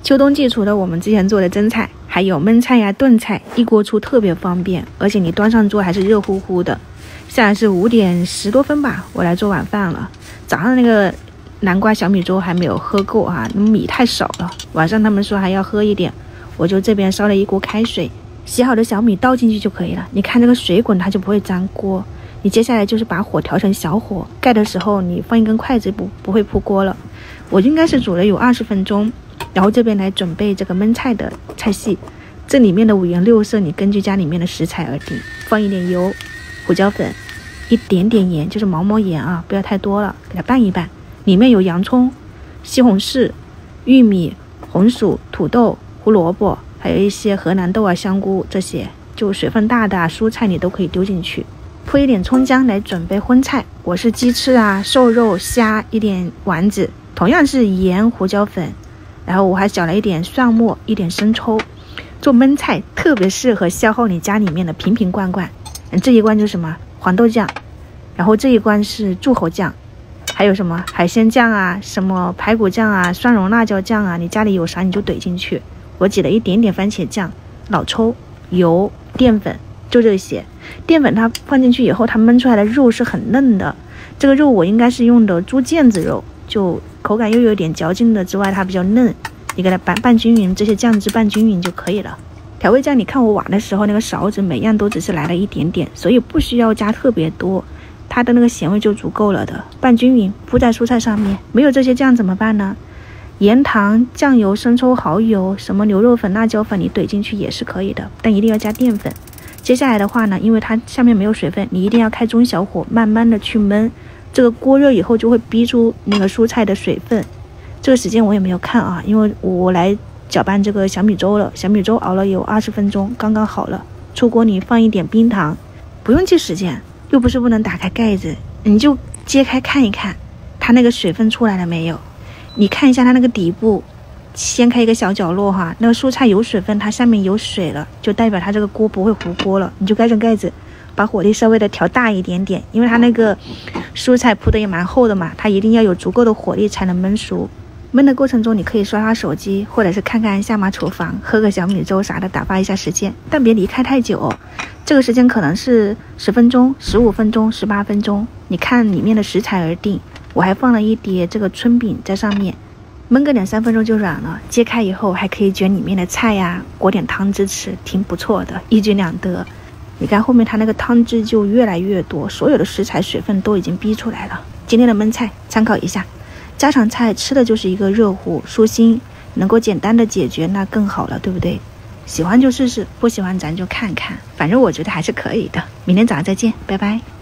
秋冬季除了我们之前做的蒸菜，还有焖菜呀、炖菜，一锅出特别方便，而且你端上桌还是热乎乎的。现在是5点10多分吧，我来做晚饭了。早上那个南瓜小米粥还没有喝够啊，米太少了。晚上他们说还要喝一点，我就这边烧了一锅开水，洗好的小米倒进去就可以了。你看这个水滚，它就不会粘锅。你接下来就是把火调成小火，盖的时候你放一根筷子不会扑锅了。我应该是煮了有20分钟，然后这边来准备这个焖菜的菜系。这里面的5颜6色你根据家里面的食材而定，放一点油、胡椒粉，一点点盐，就是毛盐啊，不要太多了，给它拌一拌。里面有洋葱、西红柿、玉米、红薯、土豆、胡萝卜，还有一些河南豆啊、香菇，这些就水分大的蔬菜你都可以丢进去。铺一点葱姜来准备荤菜，我是鸡翅啊、瘦肉、虾，一点丸子，同样是盐、胡椒粉，然后我还搅了一点蒜末、一点生抽。做焖菜特别适合消耗你家里面的瓶瓶罐罐。这一罐就是什么黄豆酱，然后这一罐是柱侯酱，还有什么海鲜酱啊、什么排骨酱啊、蒜蓉辣椒酱啊，你家里有啥你就怼进去。我挤了一点点番茄酱、老抽、油、淀粉，就这些。淀粉它放进去以后，它焖出来的肉是很嫩的。这个肉我应该是用的猪腱子肉，就口感又有点嚼劲的之外，它比较嫩。你给它拌均匀，这些酱汁拌均匀就可以了。调味酱，你看我挖的时候，那个勺子每样都只是来了一点点，所以不需要加特别多，它的那个咸味就足够了的。拌均匀，铺在蔬菜上面。没有这些酱怎么办呢？盐、糖、酱油、生抽、蚝油，什么牛肉粉、辣椒粉，你怼进去也是可以的，但一定要加淀粉。接下来的话呢，因为它下面没有水分，你一定要开中小火，慢慢的去焖。这个锅热以后就会逼出那个蔬菜的水分。这个时间我也没有看啊，因为我来搅拌这个小米粥了。小米粥熬了有20分钟，刚刚好了。出锅你放一点冰糖，不用记时间，又不是不能打开盖子，你就揭开看一看，它那个水分出来了没有？你看一下它那个底部，掀开一个小角落哈，那个蔬菜有水分，它下面有水了，就代表它这个锅不会糊锅了。你就盖上盖子，把火力稍微的调大一点点，因为它那个蔬菜铺的也蛮厚的嘛，它一定要有足够的火力才能焖熟。焖的过程中，你可以刷刷手机，或者是看看下马厨房，喝个小米粥啥的，打发一下时间，但别离开太久。这个时间可能是10分钟、15分钟、18分钟，你看里面的食材而定。我还放了一碟这个春饼在上面，焖个2-3分钟就软了。揭开以后还可以卷里面的菜呀，裹点汤汁吃，挺不错的，一举两得。你看后面它那个汤汁就越来越多，所有的食材水分都已经逼出来了。今天的焖菜参考一下。家常菜吃的就是一个热乎舒心，能够简单的解决那更好了，对不对？喜欢就试试，不喜欢咱就看看，反正我觉得还是可以的。明天早上再见，拜拜。